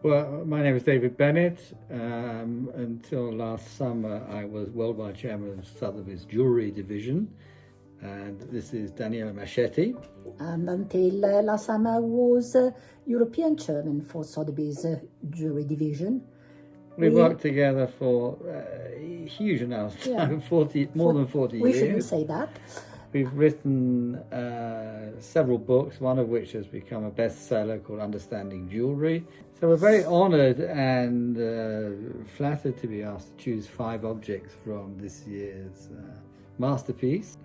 Well, my name is David Bennett. Until last summer, I was worldwide chairman of Sotheby's Jewellery division, and this is Daniela Mascetti. And until last summer, I was European chairman for Sotheby's Jewellery division. We worked together for a huge amount of time, more than 40 years. We shouldn't say that. We've written several books, one of which has become a bestseller called Understanding Jewellery. So we're very honoured and flattered to be asked to choose 5 objects from this year's masterpiece.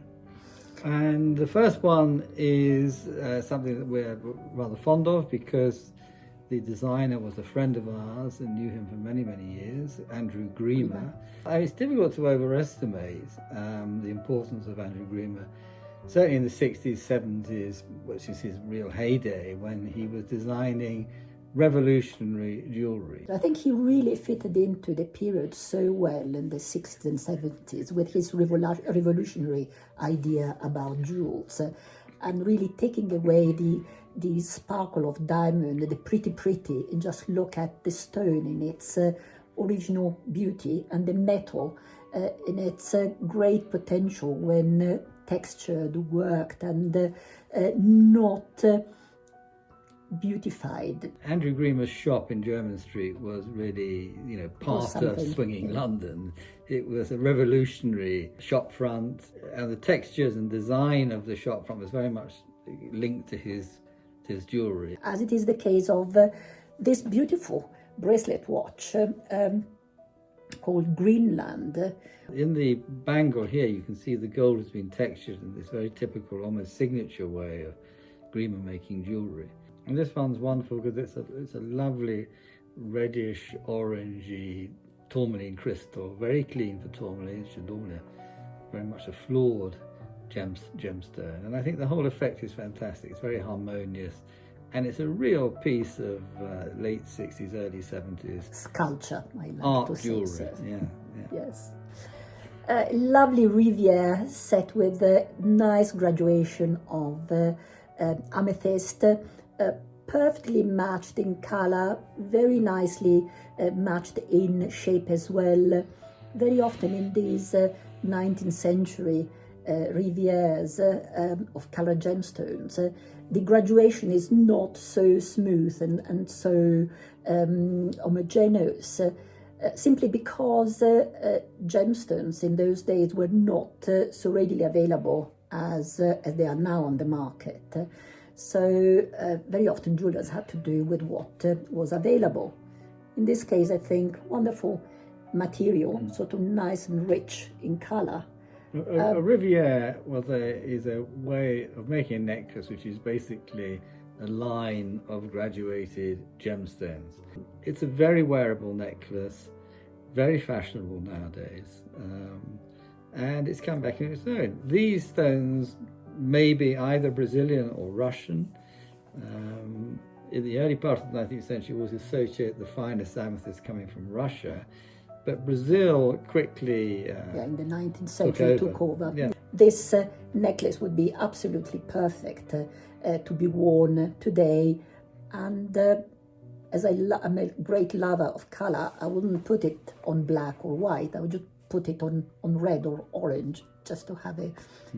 And the first one is something that we're rather fond of because the designer was a friend of ours and knew him for many, many years, Andrew Gremer. It's difficult to overestimate the importance of Andrew Gremer, certainly in the 60s, 70s, which is his real heyday, when he was designing revolutionary jewellery. I think he really fitted into the period so well in the 60s and 70s with his revolutionary idea about jewels and really taking away the sparkle of diamond, the pretty, and just look at the stone in its original beauty and the metal in its great potential when textured, worked, and not beautified. Andrew Gremer's shop in Jermyn Street was really, part of swinging London. It was a revolutionary shop front, and the textures and design of the shop front was very much linked to his jewellery. As it is the case of this beautiful bracelet watch called Greenland. In the bangle here, you can see the gold has been textured in this very typical, almost signature way of Gremer making jewellery. And this one's wonderful because it's a lovely reddish, orangey tourmaline crystal, very clean for tourmaline. It's normally very much a flawed gemstone, and I think the whole effect is fantastic. It's very harmonious, and it's a real piece of late 60s, early 70s sculpture, art jewellery. So. Yeah. Yes. Lovely Riviere set with a nice graduation of amethyst, perfectly matched in color, very nicely matched in shape as well. Very often in these 19th century Rivieres of colored gemstones, the graduation is not so smooth and so homogeneous, simply because gemstones in those days were not so readily available as they are now on the market. So very often jewelers had to do with what was available. In this case, I think wonderful material, sort of nice and rich in color. A Riviere is a way of making a necklace which is basically a line of graduated gemstones. It's a very wearable necklace, very fashionable nowadays, and it's come back in its own. These stones may be either Brazilian or Russian. In the early part of the 19th century, it was associated the finest amethyst coming from Russia. But Brazil quickly in the 19th century took over. Yeah. This necklace would be absolutely perfect to be worn today. And as I'm a great lover of color, I wouldn't put it on black or white. I would just put it on red or orange, just to have a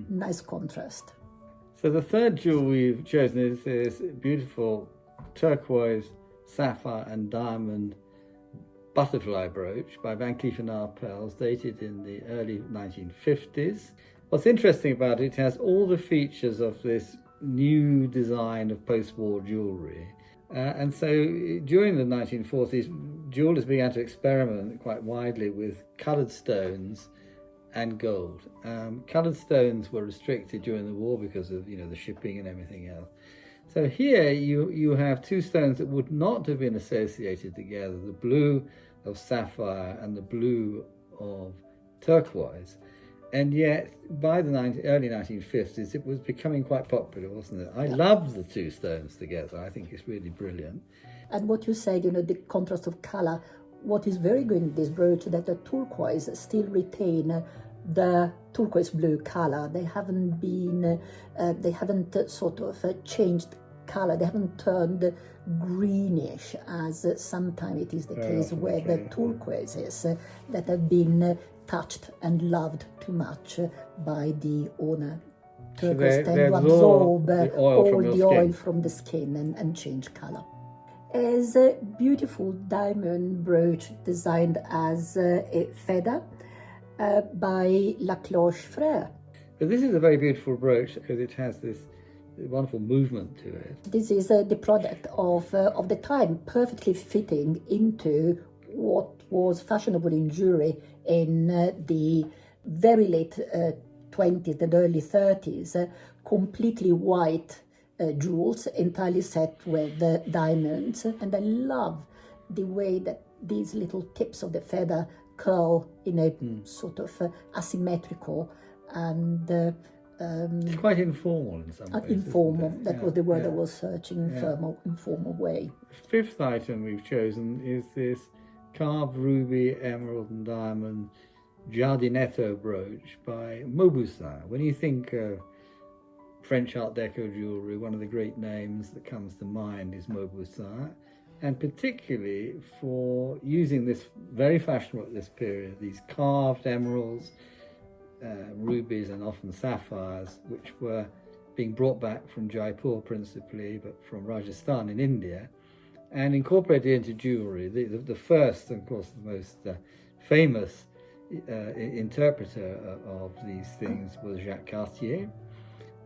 nice contrast. So the third jewel we've chosen is this beautiful turquoise, sapphire and diamond butterfly brooch by Van Cleef & Arpels, dated in the early 1950s. What's interesting about it has all the features of this new design of post-war jewellery. And so during the 1940s, jewellers began to experiment quite widely with coloured stones and gold. Coloured stones were restricted during the war because of the shipping and everything else. So here you have 2 stones that would not have been associated together, the blue of sapphire and the blue of turquoise. And yet, by the early 1950s, it was becoming quite popular, wasn't it? I love the 2 stones together. I think it's really brilliant. And what you said, the contrast of color, what is very good in this brooch is that the turquoise still retain the turquoise blue color. They haven't been, sort of changed color. They haven't turned greenish, as sometimes it is the case with the turquoises that have been touched and loved too much by the owner. Turquoise tend to absorb all the oil from the skin and change color. Is a beautiful diamond brooch designed as a feather by La Cloche Frere. But this is a very beautiful brooch because it has this wonderful movement to it. This is the product of the time, perfectly fitting into what was fashionable in jewelry in the very late 20s and early 30s, completely white jewels entirely set with diamonds. And I love the way that these little tips of the feather curl in a sort of asymmetrical and it's quite informal in some ways. Informal, that was the word I was searching, informal way. The fifth item we've chosen is this carved ruby, emerald and diamond giardinetto brooch by Mauboussin. When you think of French Art Deco jewellery, one of the great names that comes to mind is Mauboussin, and particularly for using this very fashionable at this period, these carved emeralds, rubies and often sapphires, which were being brought back from Jaipur principally, but from Rajasthan in India, and incorporated into jewellery. The first, and of course the most famous interpreter of these things was Jacques Cartier.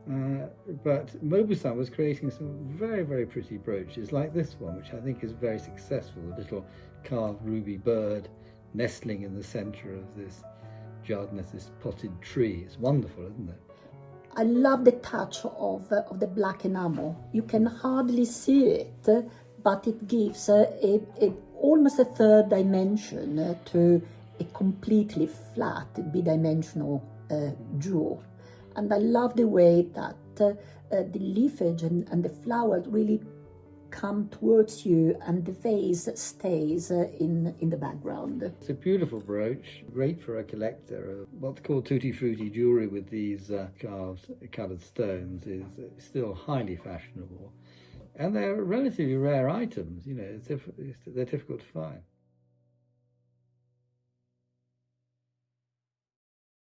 But Mauboussin was creating some very, very pretty brooches like this one, which I think is very successful, a little carved ruby bird nestling in the centre of this giardinetto, this potted tree. It's wonderful, isn't it? I love the touch of the black enamel. You can hardly see it, but it gives almost a third dimension to a completely flat, bidimensional jewel. And I love the way that the leafage and the flowers really come towards you and the vase stays in the background. It's a beautiful brooch, great for a collector. What's called tutti frutti jewellery with these carved coloured stones is still highly fashionable. And they're relatively rare items, you know, they're difficult to find.